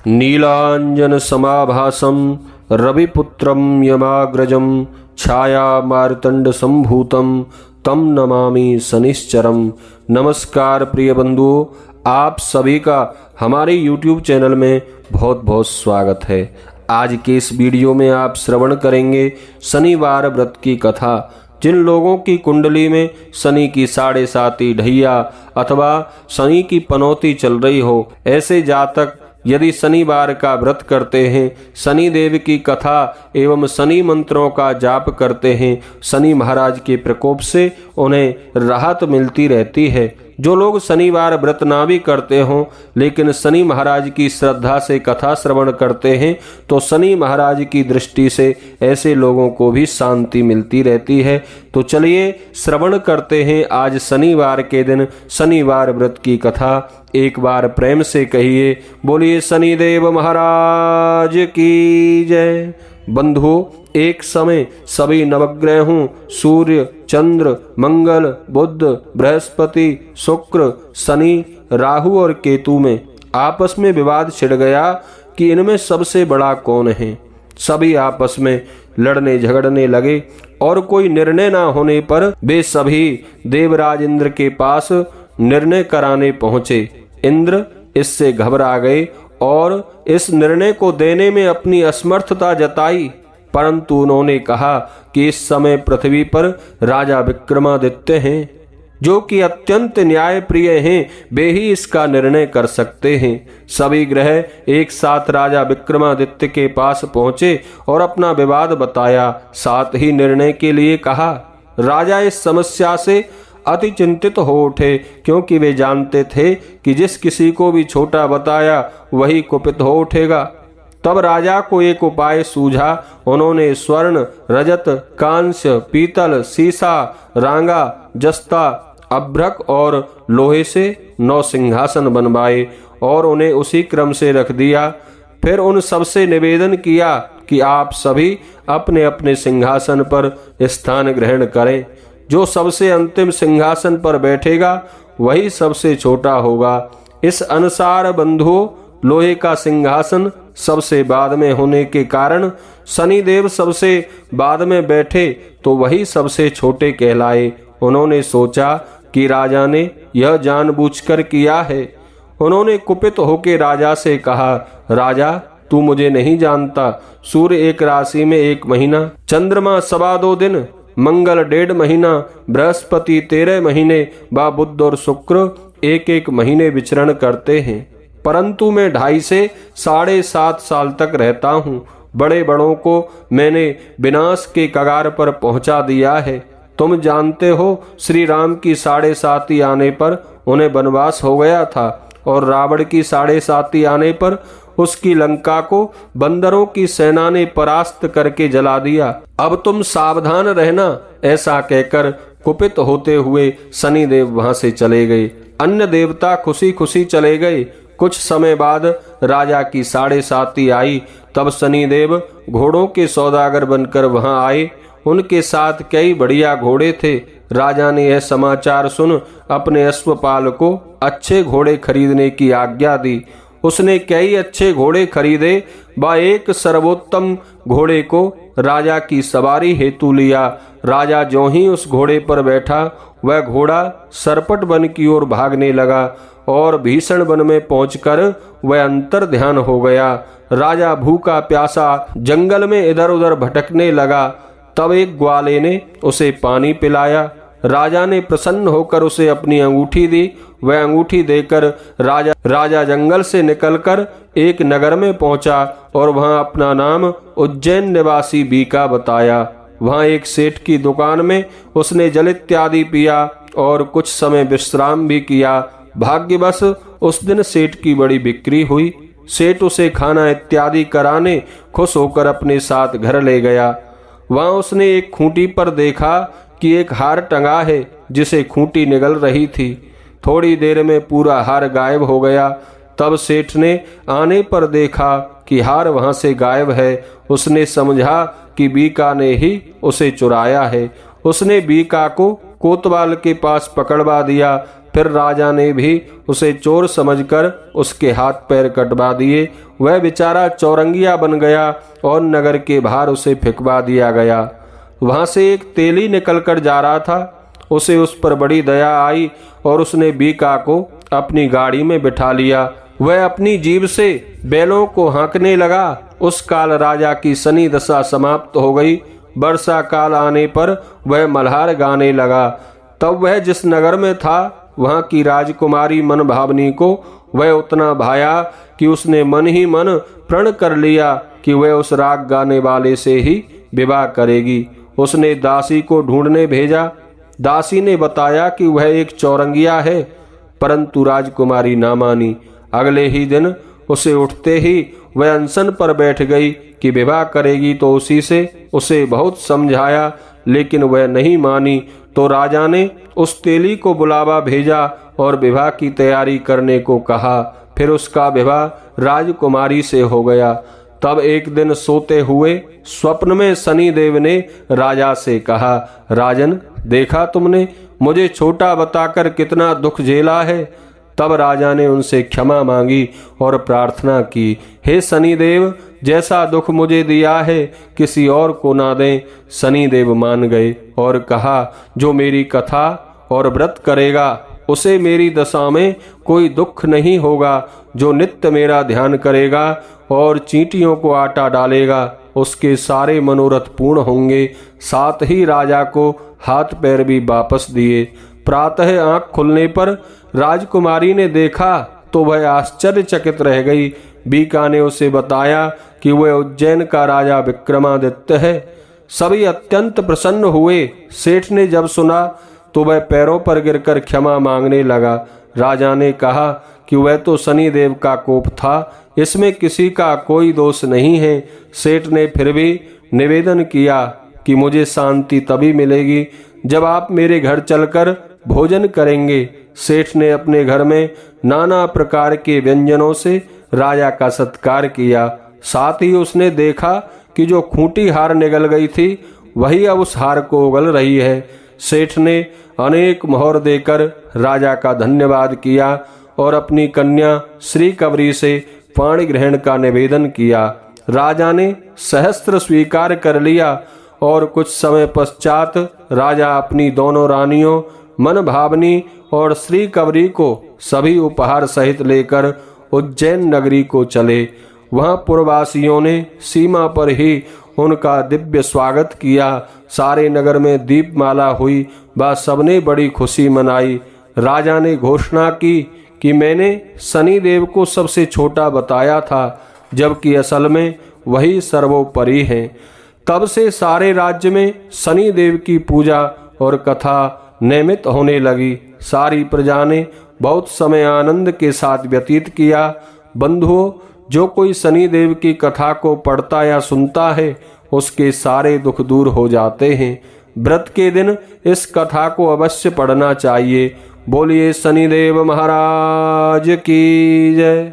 नीलांजन समाभासम रविपुत्रम यमाग्रजम छाया मार्तंड संभूतम तम नमामि शनिश्चरम। नमस्कार प्रिय बंधुओं, आप सभी का हमारे YouTube चैनल में बहुत बहुत स्वागत है। आज के इस वीडियो में आप श्रवण करेंगे शनिवार व्रत की कथा। जिन लोगों की कुंडली में शनि की 7.5 ढैया अथवा शनि की पनौती चल रही हो, ऐसे जातक यदि शनिवार का व्रत करते हैं, शनि देव की कथा एवं शनि मंत्रों का जाप करते हैं, शनि महाराज के प्रकोप से उन्हें राहत मिलती रहती है। जो लोग शनिवार व्रत ना भी करते हों लेकिन शनि महाराज की श्रद्धा से कथा श्रवण करते हैं तो शनि महाराज की दृष्टि से ऐसे लोगों को भी शांति मिलती रहती है। तो चलिए श्रवण करते हैं आज शनिवार के दिन शनिवार व्रत की कथा। एक बार प्रेम से कहिए, बोलिए शनिदेव महाराज की जय। बंधुओं, एक समय सभी नवग्रहों सूर्य, चंद्र, मंगल, बुध, बृहस्पति, शुक्र, शनि, राहु और केतु में आपस में विवाद छिड़ गया कि इनमें सबसे बड़ा कौन है। सभी आपस में लड़ने झगड़ने लगे और कोई निर्णय ना होने पर वे सभी देवराज इंद्र के पास निर्णय कराने पहुंचे। इंद्र इससे घबरा गए और इस निर्णय को देने में अपनी असमर्थता जताई, परंतु उन्होंने कहा कि इस समय पृथ्वी पर राजा विक्रमादित्य हैं, जो कि अत्यंत न्यायप्रिय हैं, वे ही इसका निर्णय कर सकते हैं। सभी ग्रह एक साथ राजा विक्रमादित्य के पास पहुंचे और अपना विवाद बताया, साथ ही निर्णय के लिए कहा। राजा इस समस्या से अति चिंतित हो उठे, क्योंकि वे जानते थे कि जिस किसी को भी छोटा बताया वही कुपित हो उठेगा। तब राजा को एक उपाय सूझा। उन्होंने स्वर्ण, रजत, कांस्य, पीतल, सीसा, रांगा, जस्ता, अभ्रक और लोहे से 9 सिंहासन बनवाए और उन्हें उसी क्रम से रख दिया। फिर उन सबसे निवेदन किया कि आप सभी अपने अपने सिंहासन पर स्थान ग्रहण करें। जो सबसे अंतिम सिंहासन पर बैठेगा वही सबसे छोटा होगा। इस अनुसार बंधुओं, लोहे का सिंहासन सबसे बाद में होने के कारण शनिदेव सबसे बाद में बैठे तो वही सबसे छोटे कहलाए। उन्होंने सोचा कि राजा ने यह जानबूझकर किया है। उन्होंने कुपित होकर राजा से कहा, राजा तू मुझे नहीं जानता। सूर्य एक राशि में 1 महीना, चंद्रमा 2.25 दिन, मंगल 1.5 महीना, बृहस्पति 13 महीने व बुध और शुक्र 1-1 महीने विचरण करते हैं, परंतु मैं 2.5 से 7.5 साल तक रहता हूँ। बड़े बड़ों को मैंने विनाश के कगार पर पहुंचा दिया है। तुम जानते हो श्री राम की 7.5 आने पर उन्हें वनवास हो गया था और रावण की 7.5 आने पर उसकी लंका को बंदरों की सेना ने परास्त करके जला दिया। अब तुम सावधान रहना। ऐसा कहकर कुपित होते हुए शनिदेव वहां से चले गए। अन्य देवता खुशी खुशी चले गए। कुछ समय बाद राजा की 7.5 आई। तब शनिदेव घोड़ों के सौदागर बनकर वहां आए। उनके साथ कई बढ़िया घोड़े थे। राजा ने यह समाचार सुन अपने अश्वपाल को अच्छे घोड़े खरीदने की आज्ञा दी। उसने कई अच्छे घोड़े खरीदे व एक सर्वोत्तम घोड़े को राजा की सवारी हेतु लिया। राजा जो ही उस घोड़े पर बैठा, वह घोड़ा सरपट वन की ओर भागने लगा और भीषण वन में पहुंचकर वह अंतर ध्यान हो गया। राजा भूखा प्यासा जंगल में इधर उधर भटकने लगा। तब एक ग्वाले ने उसे पानी पिलाया। राजा ने प्रसन्न होकर उसे अपनी अंगूठी दी। वह अंगूठी देकर राजा जंगल से निकलकर एक नगर में पहुंचा और वहां अपना नाम उज्जैन निवासी बीका बताया। वहां एक सेठ की दुकान में उसने जल इत्यादि पिया और कुछ समय विश्राम भी किया। भाग्यवश उस दिन सेठ की बड़ी बिक्री हुई। सेठ उसे खाना इत्यादि कराने खुश होकर अपने साथ घर ले गया। वहां उसने एक खूंटी पर देखा कि एक हार टंगा है, जिसे खूंटी निगल रही थी। थोड़ी देर में पूरा हार गायब हो गया। तब सेठ ने आने पर देखा कि हार वहां से गायब है। उसने समझा कि बीका ने ही उसे चुराया है। उसने बीका को कोतवाल के पास पकड़वा दिया। फिर राजा ने भी उसे चोर समझकर उसके हाथ पैर कटवा दिए। वह बेचारा चौरंगिया बन गया और नगर के बाहर उसे फेंकवा दिया गया। वहां से एक तेली निकलकर जा रहा था। उसे उस पर बड़ी दया आई और उसने बीका को अपनी गाड़ी में बिठा लिया। वह अपनी जीभ से बैलों को हाँकने लगा। उस काल राजा की शनि दशा समाप्त हो गई। वर्षा काल आने पर वह मल्हार गाने लगा। तब वह जिस नगर में था वहां की राजकुमारी मन भावनी को वह उतना भाया कि उसने मन ही मन प्रण कर लिया कि वह उस राग गाने वाले से ही विवाह करेगी। उसने दासी को ढूंढने भेजा। दासी ने बताया कि वह एक चौरंगिया है, परंतु राजकुमारी ना मानी। अगले ही दिन उसे उठते ही वह अनशन पर बैठ गई कि विवाह करेगी तो उसी से। उसे बहुत समझाया लेकिन वह नहीं मानी। तो राजा ने उस तेली को बुलावा भेजा और विवाह की तैयारी करने को कहा। फिर उसका विवाह राजकुमारी से हो गया। तब एक दिन सोते हुए स्वप्न में शनिदेव ने राजा से कहा, राजन, देखा तुमने मुझे छोटा बताकर कितना दुख झेला है। तब राजा ने उनसे क्षमा मांगी और प्रार्थना की, हे शनिदेव, जैसा दुख मुझे दिया है किसी और को ना दें। शनिदेव मान गए और कहा, जो मेरी कथा और व्रत करेगा उसे मेरी दशा में कोई दुख नहीं होगा। जो नित्य मेरा ध्यान करेगा और चींटियों को आटा डालेगा उसके सारे मनोरथ पूर्ण होंगे। साथ ही राजा को हाथ पैर भी वापस दिए। प्रातः आंख खुलने पर राजकुमारी ने देखा तो वह आश्चर्यचकित रह गई। बीका ने उसे बताया कि वह उज्जैन का राजा विक्रमादित्य है। सभी अत्यंत प्रसन्न हुए। सेठ ने जब सुना तो वह पैरों पर गिरकर क्षमा मांगने लगा। राजा ने कहा कि वह तो शनिदेव का कोप था, इसमें किसी का कोई दोष नहीं है। सेठ ने फिर भी निवेदन किया कि मुझे शांति तभी मिलेगी जब आप मेरे घर चलकर भोजन करेंगे। सेठ ने अपने घर में नाना प्रकार के व्यंजनों से राजा का सत्कार किया। साथ ही उसने देखा कि जो खूंटी हार निगल गई थी वही अब उस हार को उगल रही है। सेठ ने अनेक मोहर देकर राजा का धन्यवाद किया और अपनी कन्या श्री कवरी से पाणी ग्रहण का निवेदन किया। राजा ने सहस्त्र स्वीकार कर लिया और कुछ समय पश्चात राजा अपनी दोनों रानियों मन भावनी और श्री कवरी को सभी उपहार सहित लेकर उज्जैन नगरी को चले। वहां पुरवासियों ने सीमा पर ही उनका दिव्य स्वागत किया। सारे नगर में दीपमाला हुई। वह सबने बड़ी खुशी मनाई। राजा ने घोषणा की कि मैंने शनिदेव को सबसे छोटा बताया था, जबकि असल में वही सर्वोपरि हैं। तब से सारे राज्य में शनिदेव की पूजा और कथा नियमित होने लगी। सारी प्रजा ने बहुत समय आनंद के साथ व्यतीत किया। बंधुओं, जो कोई शनिदेव की कथा को पढ़ता या सुनता है उसके सारे दुख दूर हो जाते हैं। व्रत के दिन इस कथा को अवश्य पढ़ना चाहिए। बोलिए शनिदेव महाराज की जय।